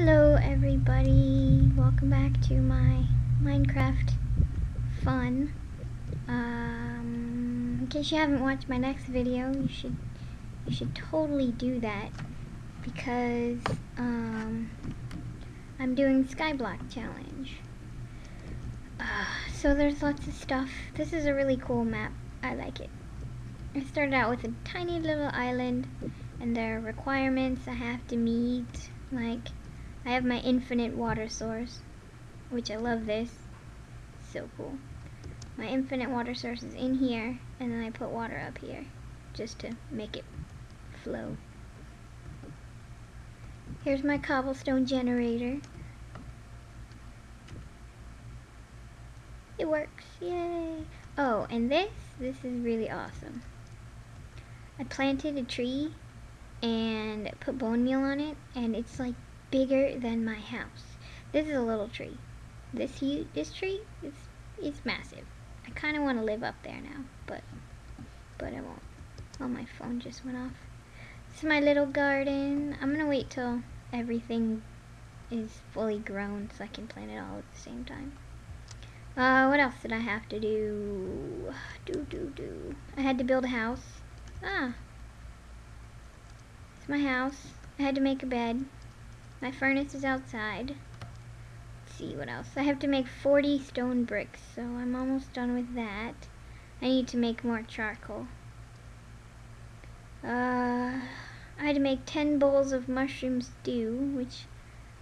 Hello everybody, welcome back to my Minecraft fun. In case you haven't watched my next video, you should totally do that because I'm doing SkyBlock challenge. So there's lots of stuff. This is a really cool map. I like it. I started out with a tiny little island, and there are requirements I have to meet. Like, I have my infinite water source, which I love this. So cool. My infinite water source is in here, and then I put water up here, just to make it flow. Here's my cobblestone generator. It works, yay! Oh, and this is really awesome. I planted a tree and put bone meal on it, and it's like bigger than my house. This is a little tree. This tree is massive. I kind of want to live up there now, but I won't. Oh, my phone just went off. This is my little garden. I'm gonna wait till everything is fully grown so I can plant it all at the same time. What else did I have to do? I had to build a house. It's my house. I had to make a bed. My furnace is outside. Let's see what else. I have to make 40 stone bricks, so I'm almost done with that. I need to make more charcoal. I had to make 10 bowls of mushroom stew, which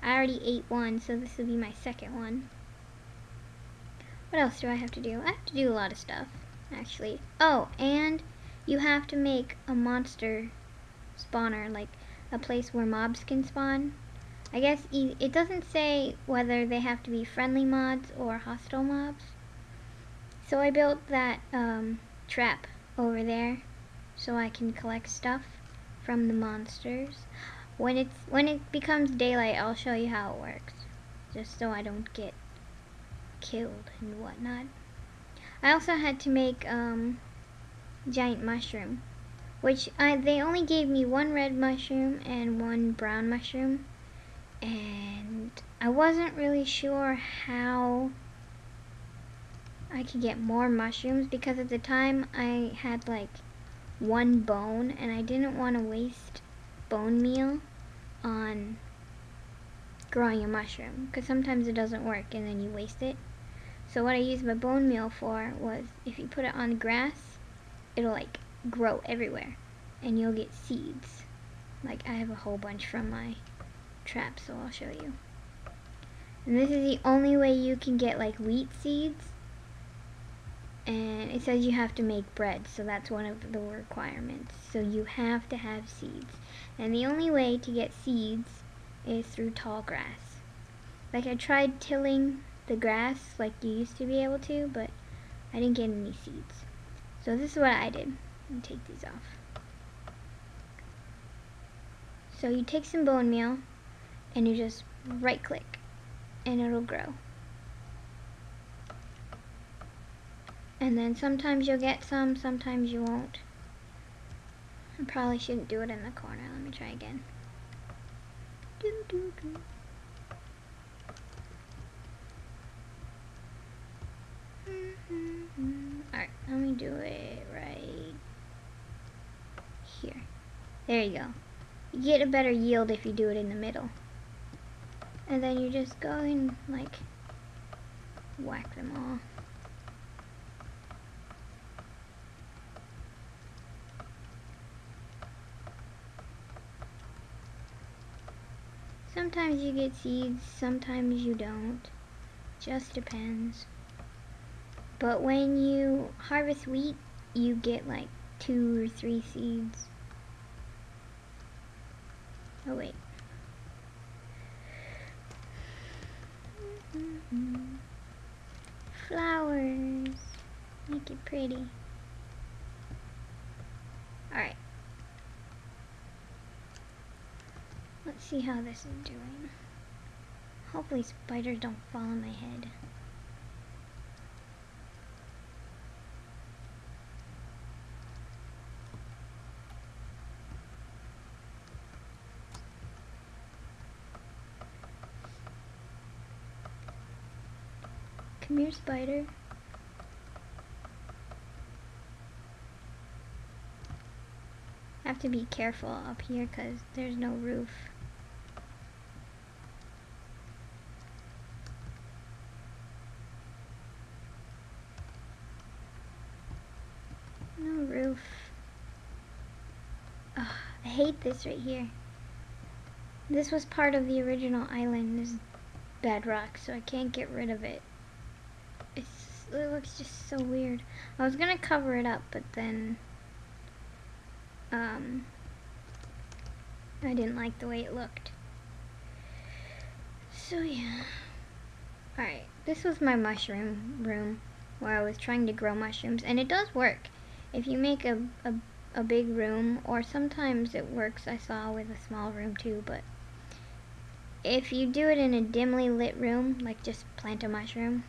I already ate one, so this will be my second one. What else do I have to do? I have to do a lot of stuff, actually. Oh, and you have to make a monster spawner, like a place where mobs can spawn. I guess it doesn't say whether they have to be friendly mods or hostile mobs. So I built that trap over there so I can collect stuff from the monsters. When it becomes daylight, I'll show you how it works, just so I don't get killed and whatnot. I also had to make giant mushroom, which they only gave me one red mushroom and one brown mushroom, and I wasn't really sure how I could get more mushrooms because at the time I had like one bone and I didn't want to waste bone meal on growing a mushroom because sometimes it doesn't work and then you waste it. So what I used my bone meal for was, if you put it on grass, it'll like grow everywhere and you'll get seeds. Like, I have a whole bunch from my trap, so I'll show you. And this is the only way you can get like wheat seeds, and it says you have to make bread, so that's one of the requirements. So you have to have seeds, and the only way to get seeds is through tall grass. Like, I tried tilling the grass like you used to be able to, but I didn't get any seeds. So this is what I did. Let me take these off. So you take some bone meal and you just right click and it'll grow. And then sometimes you'll get some, sometimes you won't. I probably shouldn't do it in the corner. Let me try again. Alright, let me do it right here. There you go. You get a better yield if you do it in the middle. And then you just go and like whack them all. Sometimes you get seeds, sometimes you don't. Just depends. But when you harvest wheat, you get like 2 or 3 seeds. Oh wait. Flowers. Make it pretty. Alright. Let's see how this is doing. Hopefully spiders don't fall on my head. Come here, spider. Have to be careful up here because there's no roof. No roof. Ugh, I hate this right here. This was part of the original island. This is bedrock, so I can't get rid of it. It looks just so weird. I was gonna cover it up, but then I didn't like the way it looked. So yeah. Alright, this was my mushroom room where I was trying to grow mushrooms, and it does work. If you make a big room, or sometimes it works, I saw, with a small room too, but if you do it in a dimly lit room, like just plant a mushroom,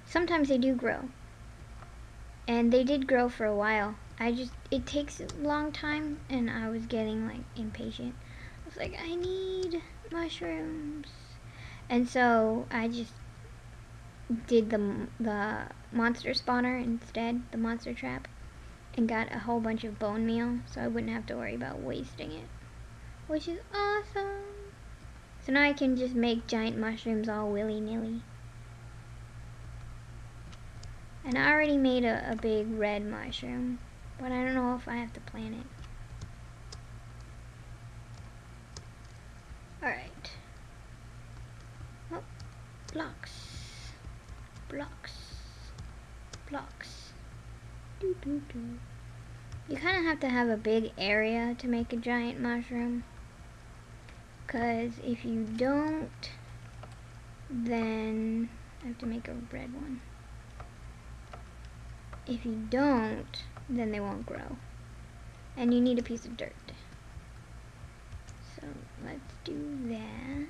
sometimes they do grow. And they did grow for a while. It takes a long time, and I was getting like impatient. I was like, I need mushrooms. And so I just did the monster spawner instead, the monster trap, and got a whole bunch of bone meal so I wouldn't have to worry about wasting it, which is awesome. So now I can just make giant mushrooms all willy-nilly. And I already made a big red mushroom, but I don't know if I have to plant it. Alright. Oh, blocks. Blocks. Blocks. Doo doo doo. You kind of have to have a big area to make a giant mushroom, because if you don't, then I have to make a red one. If you don't, then they won't grow. And you need a piece of dirt. So let's do that.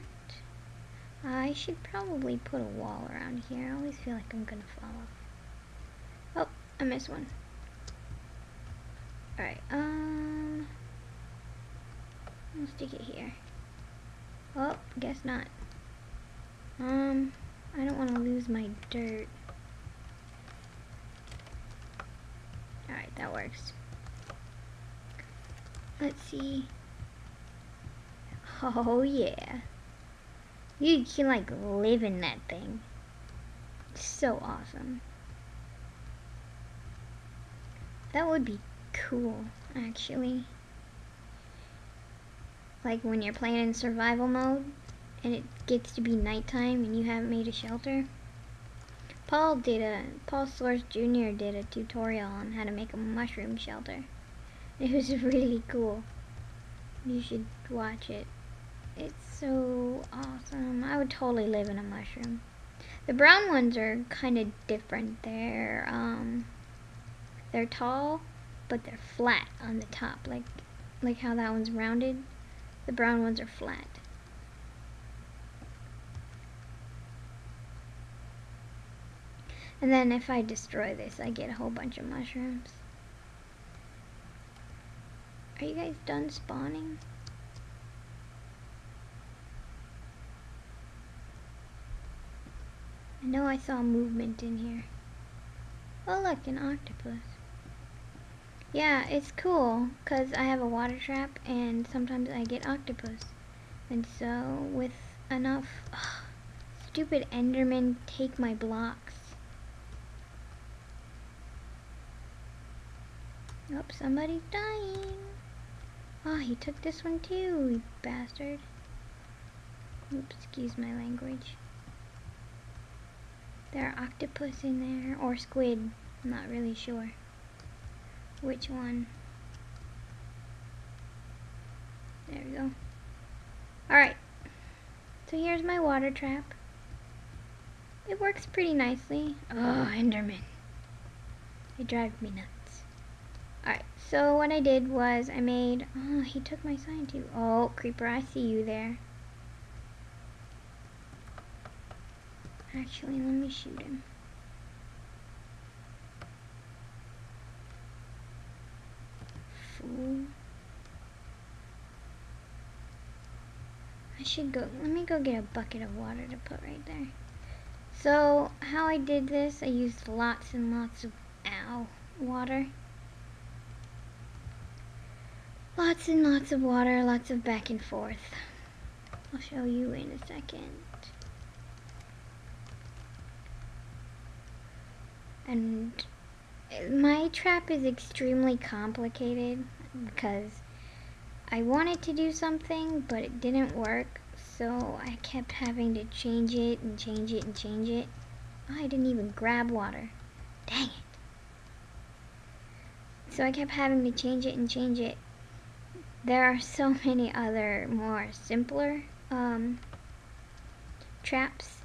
I should probably put a wall around here. I always feel like I'm gonna fall off. Oh, I missed one. Alright, I'll stick it here. Oh, guess not. I don't want to lose my dirt. Alright, that works. Let's see. Oh yeah. You can like live in that thing. So awesome. That would be cool, actually. Like when you're playing in survival mode and it gets to be nighttime and you haven't made a shelter. Paul Source Jr. did a tutorial on how to make a mushroom shelter. It was really cool. You should watch it. It's so awesome. I would totally live in a mushroom. The brown ones are kind of different. They're tall, but they're flat on the top. Like how that one's rounded. The brown ones are flat. And then if I destroy this, I get a whole bunch of mushrooms. Are you guys done spawning? I know I saw movement in here. Oh look, an octopus. Yeah, it's cool, because I have a water trap, and sometimes I get octopus. And so, with enough... Ugh, stupid Endermen take my blocks. Oh, somebody's dying. Oh, he took this one too, you bastard. Oops, excuse my language. There are octopus in there, or squid. I'm not really sure which one. There we go. Alright, so here's my water trap. It works pretty nicely. Oh, Enderman. They drive me nuts. Alright, so what I did was I made... Oh, he took my sign too. Oh, creeper, I see you there. Actually, let me shoot him. Fool. I should go... Let me go get a bucket of water to put right there. So how I did this, I used lots and lots of water. Lots and lots of water, lots of back and forth. I'll show you in a second. And my trap is extremely complicated because I wanted to do something, but it didn't work. So I kept having to change it and change it and change it. Oh, I didn't even grab water. Dang it. So I kept having to change it and change it. There are so many other more simpler traps.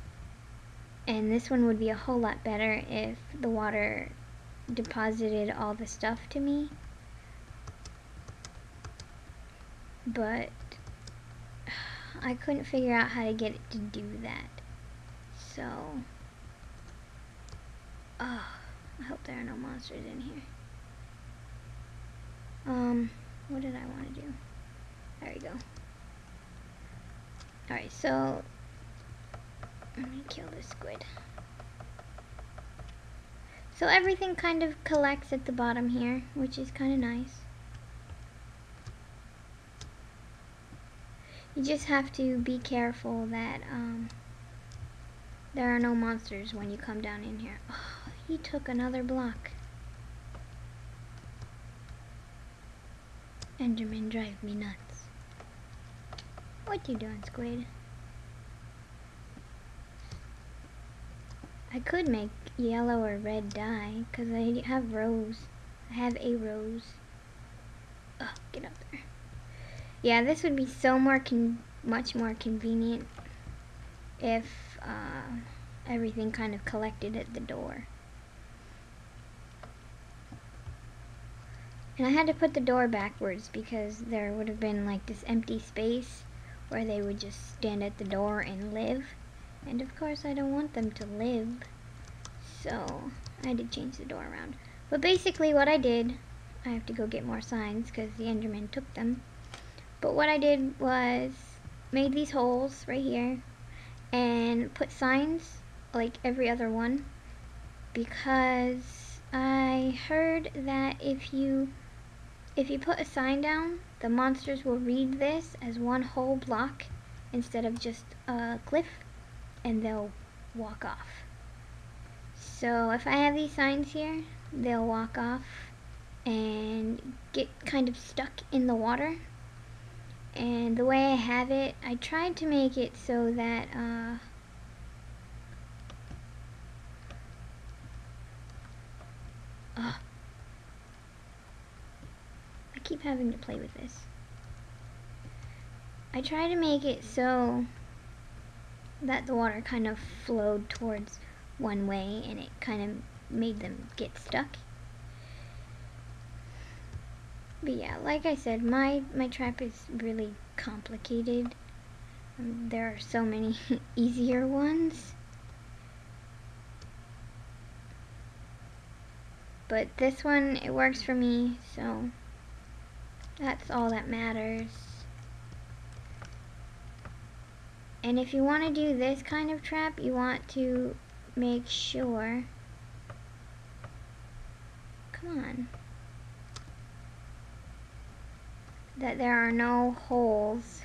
And this one would be a whole lot better if the water deposited all the stuff to me. But I couldn't figure out how to get it to do that. So, I hope there are no monsters in here. What did I want to do? There we go. Alright, so let me kill this squid. So everything kind of collects at the bottom here, which is kind of nice. You just have to be careful that there are no monsters when you come down in here. Oh, he took another block. Endermen drive me nuts. What you doing, squid? I could make yellow or red dye, because I have rose. I have a rose. Ugh, get up there. Yeah, this would be so much more convenient if everything kind of collected at the door. And I had to put the door backwards because there would have been like this empty space where they would just stand at the door and live. And of course I don't want them to live, so I had to change the door around. But basically what I did, I have to go get more signs because the Enderman took them. But what I did was made these holes right here and put signs like every other one, because I heard that if you put a sign down, the monsters will read this as one whole block instead of just a cliff, and they'll walk off. So if I have these signs here, they'll walk off and get kind of stuck in the water. And the way I have it, I tried to make it so that I keep having to play with this. I try to make it so that the water kind of flowed towards one way and it kind of made them get stuck. But yeah, like I said, my trap is really complicated. There are so many easier ones. But this one, it works for me, so that's all that matters. And if you want to do this kind of trap, you want to make sure, come on, that there are no holes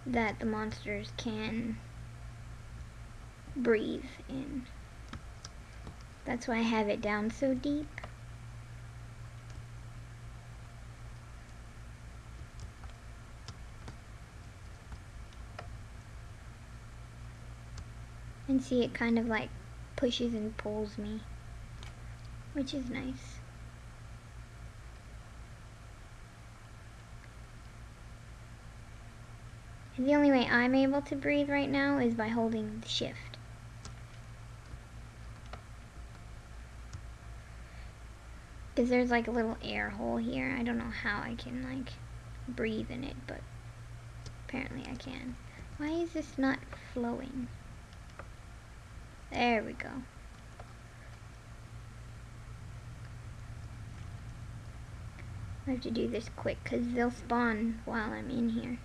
that the monsters can breathe in. That's why I have it down so deep. And see, it kind of like pushes and pulls me, which is nice. And the only way I'm able to breathe right now is by holding the shift. Because there's like a little air hole here. I don't know how I can like breathe in it, but apparently I can. Why is this not flowing? There we go. I have to do this quick because they'll spawn while I'm in here.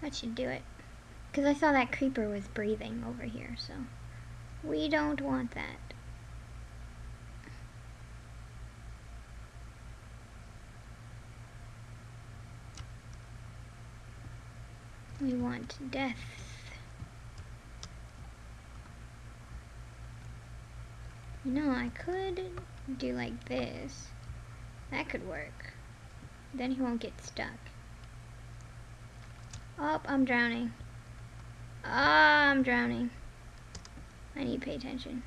That should do it. Because I saw that creeper was breathing over here, so we don't want that. We want death. You know, I could do like this. That could work. Then he won't get stuck. Oh, I'm drowning. Ah, I'm drowning. I need to pay attention.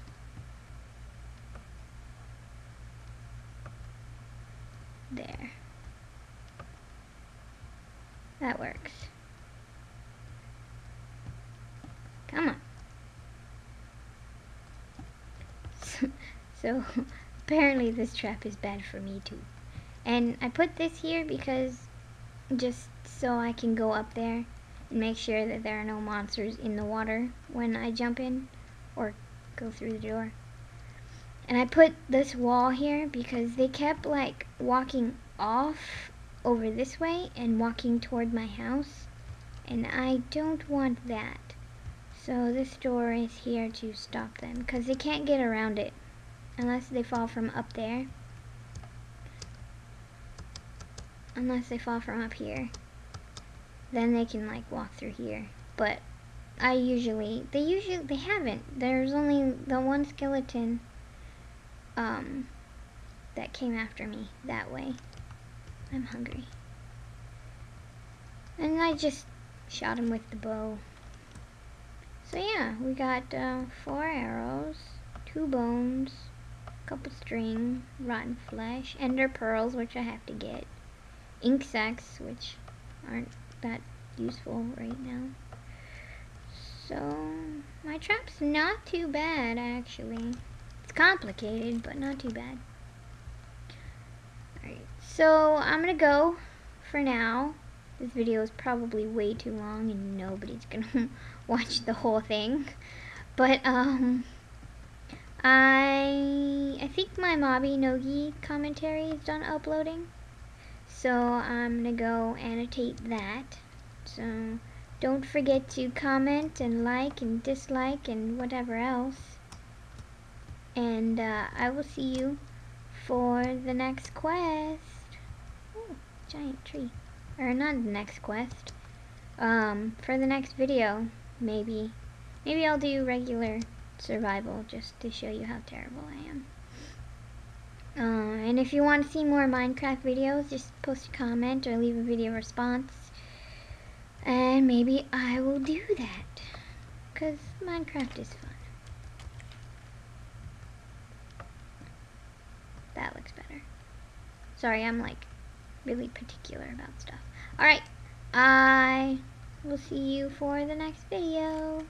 There. That works. Come on. So apparently this trap is bad for me too. And I put this here because just so I can go up there and make sure that there are no monsters in the water when I jump in or go through the door. And I put this wall here because they kept like walking off over this way and walking toward my house, and I don't want that. So this door is here to stop them because they can't get around it unless they fall from up there. Unless they fall from up here, then they can like walk through here. But they haven't. There's only the one skeleton that came after me that way. I'm hungry. And I just shot him with the bow. So yeah, we got 4 arrows, 2 bones, a couple string, rotten flesh, ender pearls, which I have to get, ink sacs, which aren't that useful right now. So my trap's not too bad, actually. It's complicated, but not too bad. Alright, so I'm gonna go for now. This video is probably way too long and nobody's gonna watch the whole thing. But I think my Mobby Nogi commentary is done uploading. So I'm gonna go annotate that. So don't forget to comment and like and dislike and whatever else. And I will see you for the next quest. Ooh, giant tree. Or not the next quest. For the next video, maybe. Maybe I'll do regular survival just to show you how terrible I am. And if you want to see more Minecraft videos, just post a comment or leave a video response. And maybe I will do that. Because Minecraft is fun. That looks better. Sorry, I'm like really particular about stuff. Alright, I will see you for the next video.